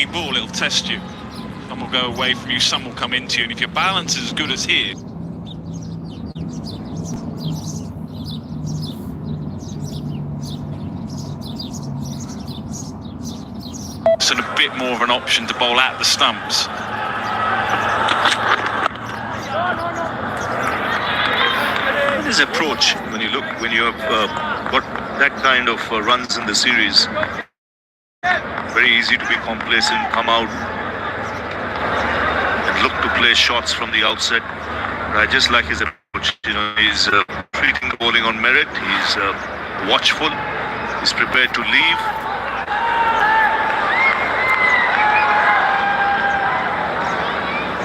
ball, it'll test you. Some will go away from you, some will come into you, and if your balance is as good as his, it's a bit more of an option to bowl at the stumps. His approach, when you have got that kind of runs in the series, very easy to be complacent, come out and look to play shots from the outset. But I just like his approach. He's treating the bowling on merit. He's watchful. He's prepared to leave.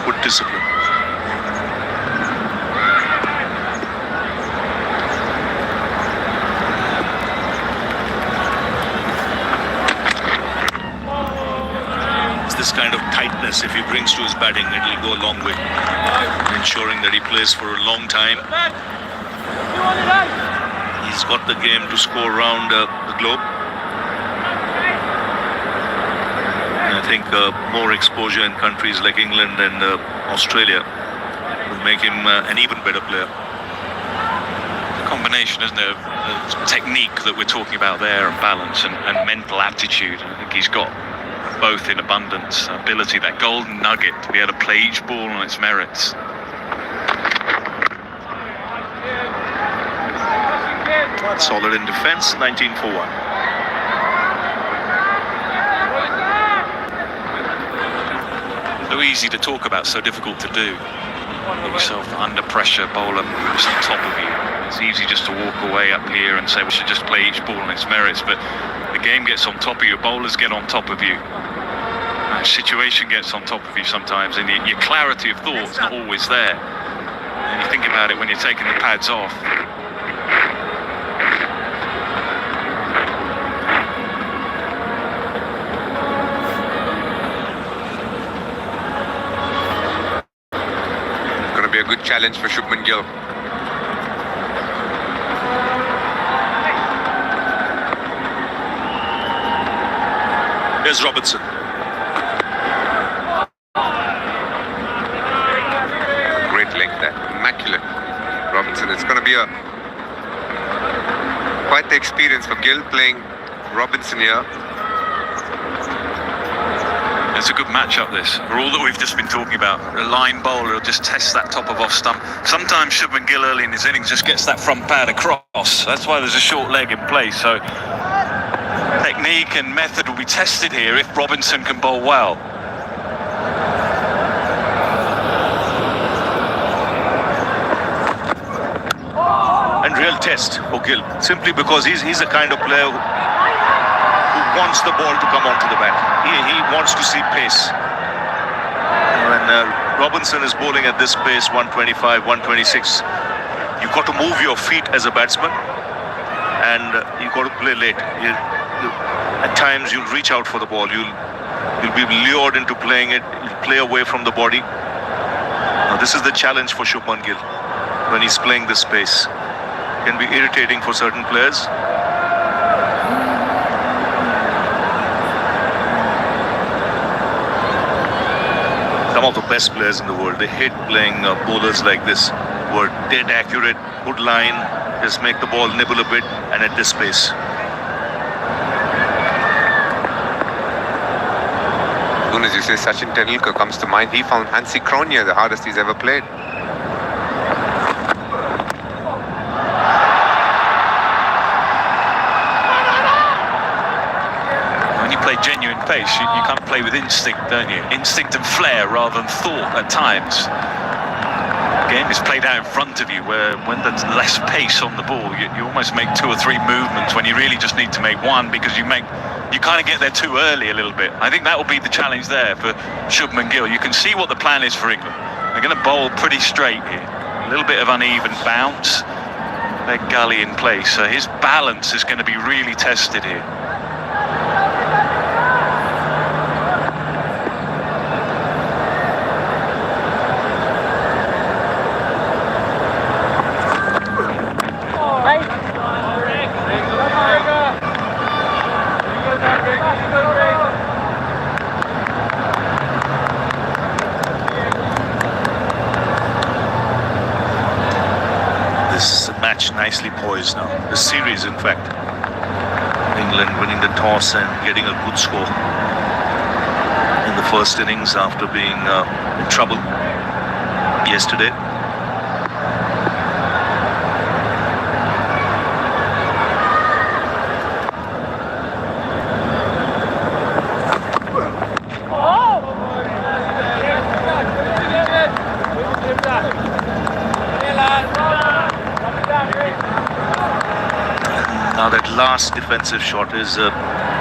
Good discipline. This kind of tightness, if he brings to his batting, it will go a long way, ensuring that he plays for a long time. He's got the game to score around the globe. And I think more exposure in countries like England and Australia will make him an even better player. The combination, isn't it, of technique that we're talking about there, and balance and mental aptitude. I think he's got both in abundance. Ability, that golden nugget to be able to play each ball on its merits. Solid in defence, 19 for 1. So easy to talk about, so difficult to do. Get yourself under pressure, bowler moves on top of you. It's easy just to walk away up here and say we should just play each ball on its merits, but the game gets on top of you, bowlers get on top of you. Situation gets on top of you sometimes, and your clarity of thought is not always there. And you think about it when you're taking the pads off. Going to be a good challenge for Shubman Gill. Here's Robinson. Immaculate. Robinson, it's going to be quite the experience for Gill playing Robinson here. It's a good matchup, this, for all that we've just been talking about. A line bowler will just test that top of off stump. Sometimes Shubman Gill early in his innings just gets that front pad across. That's why there's a short leg in place. So technique and method will be tested here if Robinson can bowl well. And real test for Gill, simply because he's a kind of player who wants the ball to come onto the bat. He wants to see pace. When Robinson is bowling at this pace, 125, 126, you've got to move your feet as a batsman, and you've got to play late. At times you'll reach out for the ball, you'll be lured into playing it, you'll play away from the body. Now, this is the challenge for Shubman Gill when he's playing this pace. Can be irritating for certain players. Some of the best players in the world, they hate playing bowlers like this, who are dead accurate, good line, just make the ball nibble a bit, and at this pace. As soon as you say Sachin Tendulkar comes to mind, he found Hansi Cronje the hardest he's ever played. Genuine pace, you can't play with instinct, don't you? Instinct and flair rather than thought at times. The game is played out in front of you, where when there's less pace on the ball, you almost make 2 or 3 movements when you really just need to make one, because you kind of get there too early a little bit. I think that will be the challenge there for Shubman Gill. You can see what the plan is for England. They're going to bowl pretty straight here. A little bit of uneven bounce. They're gully in place, so his balance is going to be really tested here. nicely poised now. The series, in fact. England winning the toss and getting a good score in the first innings after being in trouble yesterday. Now that last defensive shot is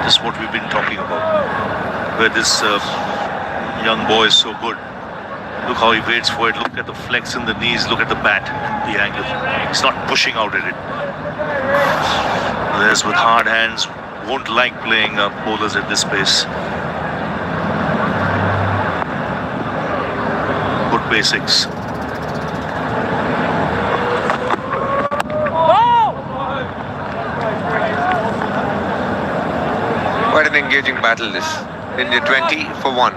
just what we've been talking about, where this young boy is so good. Look how he waits for it. Look at the flex in the knees. Look at the bat, the angle. He's not pushing out at it. There's with hard hands. Won't like playing bowlers at this pace. Good basics. Quite an engaging battle this. India 20 for 1.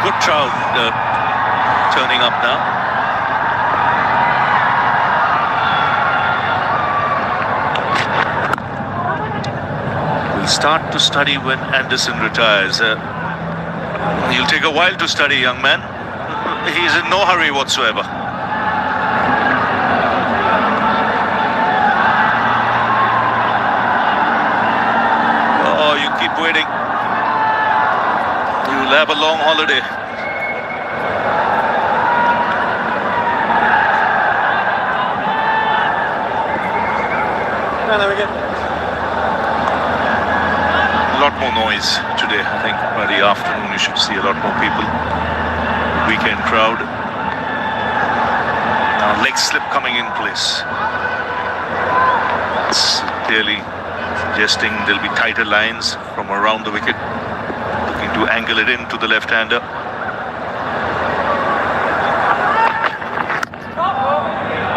Good crowd turning up now. We'll start to study when Anderson retires. He'll take a while to study, young man. He's in no hurry whatsoever. Oh, you keep waiting. You'll have a long holiday. A lot more noise today. I think by the afternoon you should see a lot more people. Weekend crowd. Now leg slip coming in place. It's clearly suggesting there'll be tighter lines from around the wicket. Looking to angle it into the left-hander.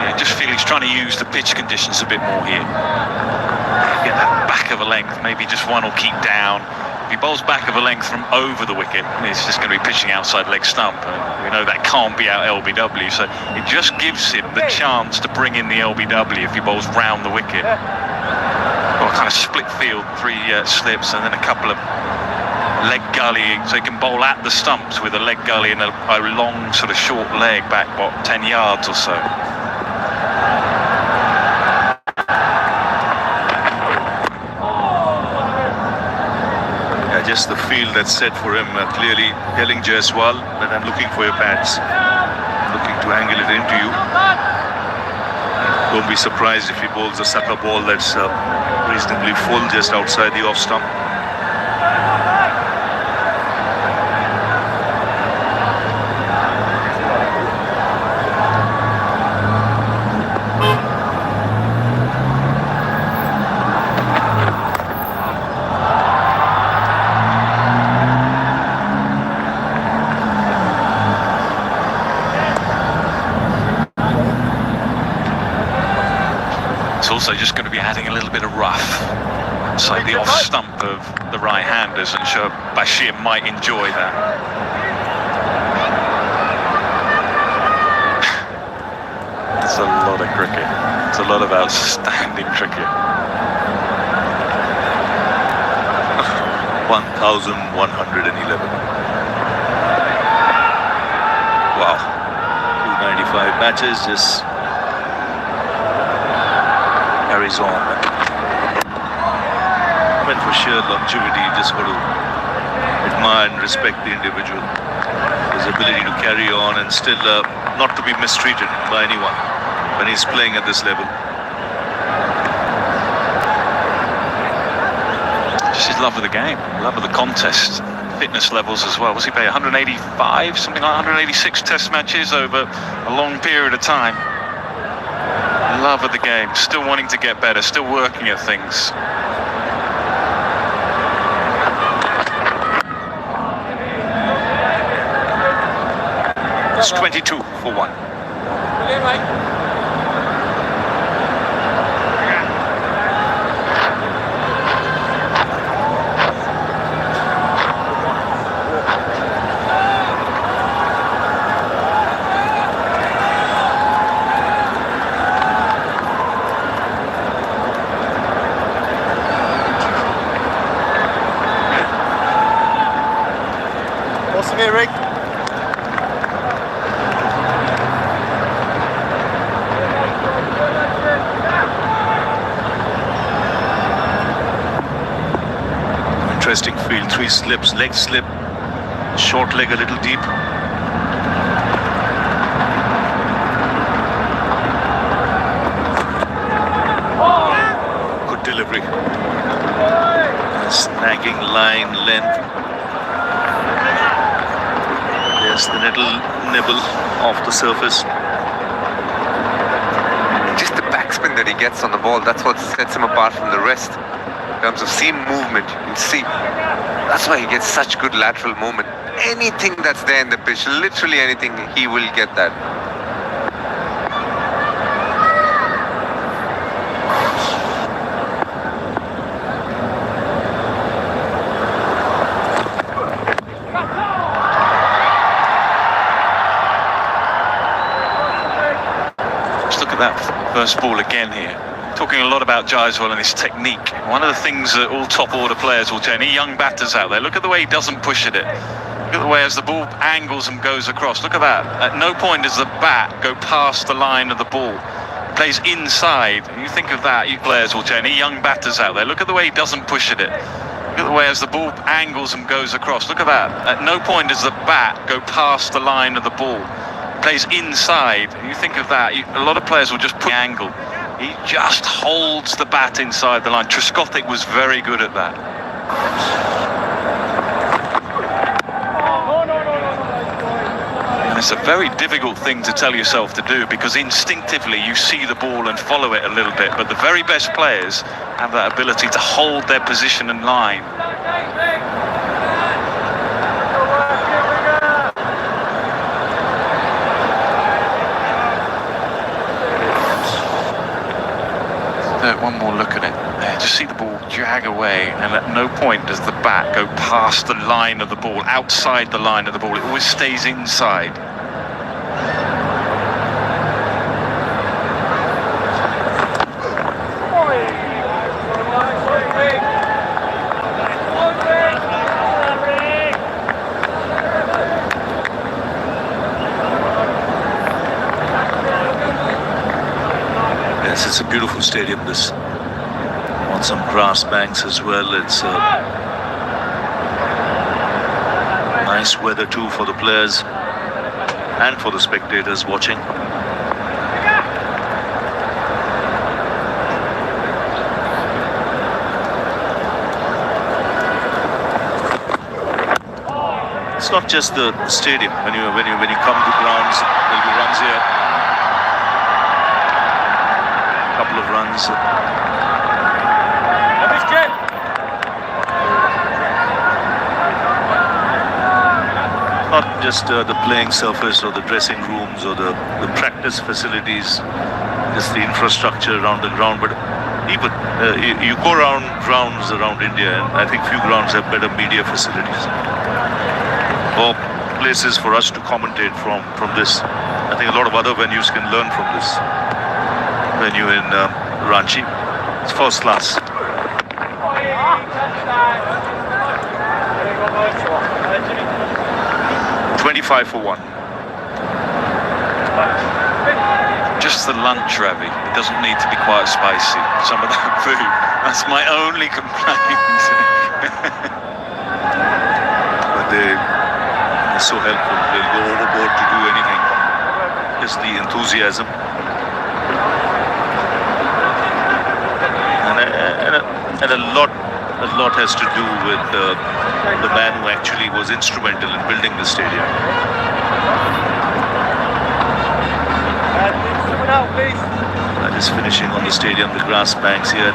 I just feel he's trying to use the pitch conditions a bit more here. Get that back of a length, maybe just one will keep down. If he bowls back of a length from over the wicket, it's just going to be pitching outside leg stump. And we know that can't be out LBW, so it just gives him the chance to bring in the LBW if he bowls round the wicket. Or kind of split field, 3 slips and then a couple of leg gully, so he can bowl at the stumps with a leg gully and a long sort of short leg back, what, 10 yards or so. Yeah, just the field that's set for him, clearly telling Jaiswal that I'm looking for your pads. Looking to angle it into you. Don't be surprised if he bowls a sucker ball that's reasonably full just outside the off stump. It's also just going to be adding a little bit of rough inside the off stump of the right-handers, and sure Bashir might enjoy that. It's a lot of cricket. It's a lot of outstanding cricket. 1,111. Wow. 295 matches, just carries on. I mean, for sheer longevity, you just got to admire and respect the individual. His ability to carry on and still not to be mistreated by anyone when he's playing at this level. Just his love of the game, love of the contest, fitness levels as well. What's he play? 185, something like 186 test matches over a long period of time. Love of the game, still wanting to get better, still working at things. It's 22 for 1. Awesome here, Rick. Interesting field, 3 slips, leg slip, short leg a little deep. Good delivery. Snagging line length. There's the little nibble off the surface. Just the backspin that he gets on the ball, that's what sets him apart from the rest. In terms of seam movement, you see, that's why he gets such good lateral movement. Anything that's there in the pitch, literally anything, he will get that. Just look at that first ball again here. Talking a lot about Jaiswal and his technique. One of the things that all top order players will tell any young batters out there, look at the way he doesn't push at it. Look at the way as the ball angles and goes across. Look at that. At no point does the bat go past the line of the ball. Plays inside. You think of that, you players will tell any young batters out there, look at the way he doesn't push at it. Look at the way as the ball angles and goes across. Look at that. At no point does the bat go past the line of the ball. Plays inside. You think of that, a lot of players will just put the angle. He just holds the bat inside the line. Trescothick was very good at that. And it's a very difficult thing to tell yourself to do because instinctively you see the ball and follow it a little bit. But the very best players have that ability to hold their position and line. One more look at it. There, just see the ball jag away, and at no point does the bat go past the line of the ball, outside the line of the ball. It always stays inside. It's a beautiful stadium, this, on some grass banks as well. It's nice weather too for the players and for the spectators watching. It's not just the stadium. When you come to grounds, there'll be runs here. Couple of runs. Not just the playing surface or the dressing rooms or the practice facilities, just the infrastructure around the ground, but even you go around grounds around India, and I think few grounds have better media facilities or places for us to commentate from this. I think a lot of other venues can learn from this venue in Ranchi. It's first class. $25 for 1. Just the lunch, Ravi. It doesn't need to be quite spicy. Some of that food. That's my only complaint. But they're so helpful. They'll go overboard to do anything. Just the enthusiasm. And a lot a lot has to do with the man who actually was instrumental in building the stadium. That is finishing on the stadium, the grass banks here. I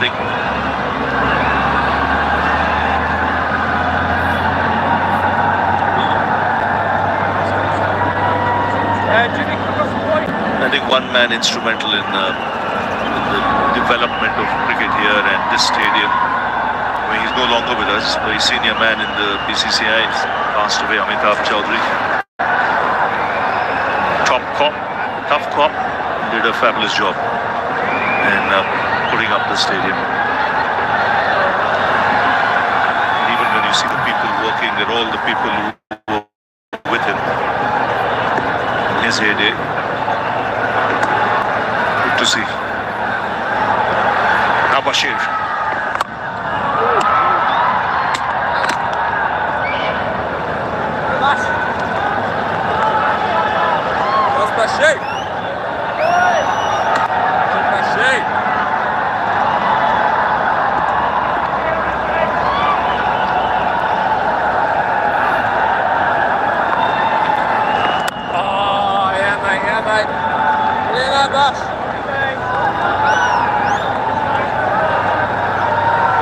think one man instrumental in the development of cricket here and this stadium. I mean, he's no longer with us, very senior man in the BCCI. He's passed away, Amitabh Chaudhary. Top cop, tough cop, did a fabulous job in putting up the stadium. And even when you see the people working, they're all the people who were with him in his heyday. Good to see. Now Bashir.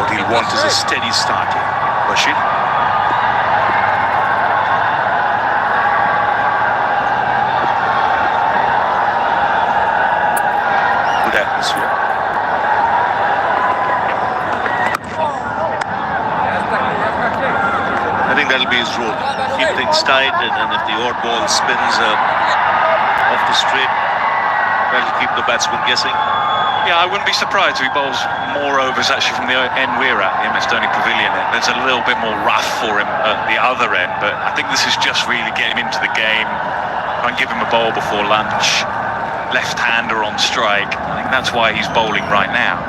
What he'll want is a steady start here. Bashir. Good atmosphere. I think that'll be his role. Keep things tight, and then if the odd ball spins off the straight, that'll keep the batsman guessing. Yeah, I wouldn't be surprised if he bowls more overs actually from the end we're at, the MS Dhoni Pavilion end. There's a little bit more rough for him at the other end, but I think this is just really getting him into the game. Try and give him a bowl before lunch. Left-hander on strike. I think that's why he's bowling right now.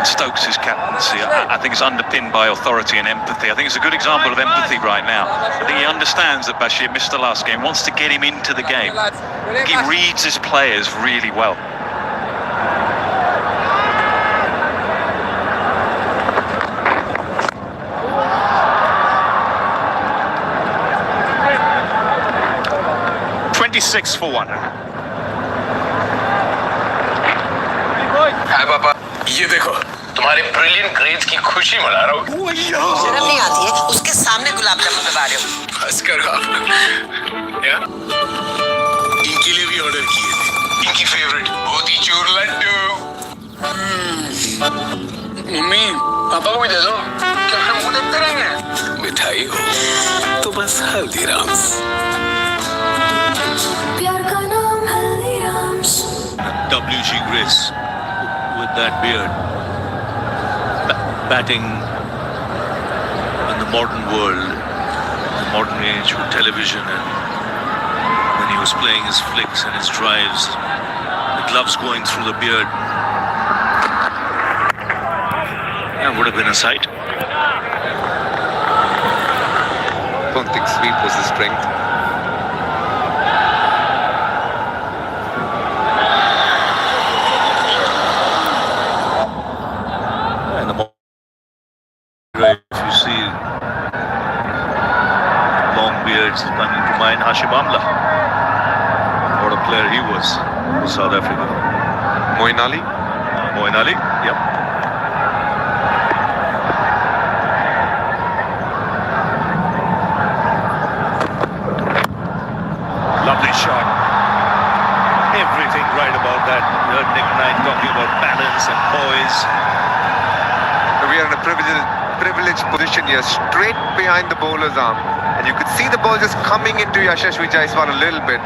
Stokes' captaincy, I think it's underpinned by authority and empathy. I think it's a good example of empathy right now. I think he understands that Bashir missed the last game, wants to get him into the game. He reads his players really well. $26 for 1. हाय पापा, ये देखो तुम्हारे brilliant grades की खुशी मना रहा हूँ। शर्म नहीं आती है उसके सामने गुलाब जामुन बना रहे हो। हंस कर आप इनके लिए भी ऑर्डर किए थे, इनकी favourite motichoor Laddu. Mummy papa को भी दे दो, क्या हम वो देखते रहेंगे? मिठाई हो तो बस हल्दीराम्स। प्यार का नाम Haldiram's. WG Grace with that beard, batting in the modern world, the modern age with television, and when he was playing his flicks and his drives, the gloves going through the beard. That would have been a sight. Don't think sweep was his strength. If you see long beards coming to mind, Hashim Amla. What a player he was for South Africa. Moeen Ali? Moeen Ali, yep. balance and poise. We are in a privileged position here, straight behind the bowler's arm. And you could see the ball just coming into Yashasvi Jaiswal a little bit.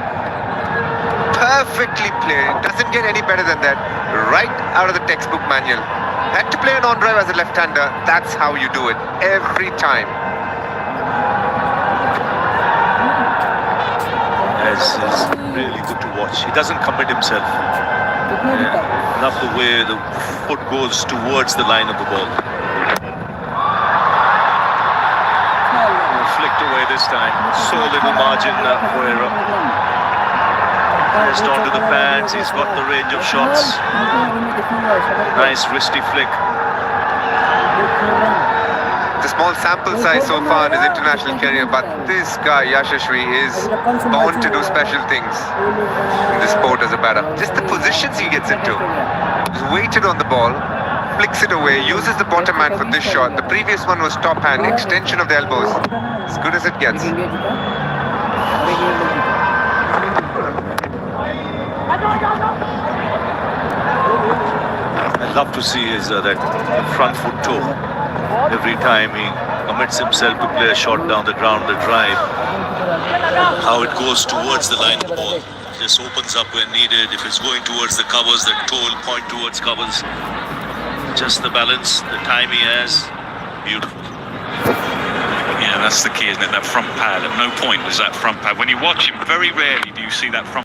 Perfectly played. Doesn't get any better than that. Right out of the textbook manual. Had to play an on-drive as a left-hander. That's how you do it. Every time. It's really good to watch. He doesn't commit himself. Love the way the foot goes towards the line of the ball. Flicked away this time. So little margin where just onto the pads. He's got the range of shots. Nice wristy flick. It's a small sample size so far in his international career, but this guy, Yashasvi, is bound to do special things in this sport as a batter. Just the positions he gets into. He's weighted on the ball, flicks it away, uses the bottom hand for this shot. The previous one was top hand, extension of the elbows. As good as it gets. I'd love to see his that front foot toe. Every time he commits himself to play a shot down the ground, the drive, how it goes towards the line of the ball. Just opens up when needed. If it's going towards the covers, the toe will point towards covers. Just the balance, the time he has, beautiful. Yeah, that's the key, isn't it? That front pad. At no point was that front pad. When you watch him, very rarely do you see that front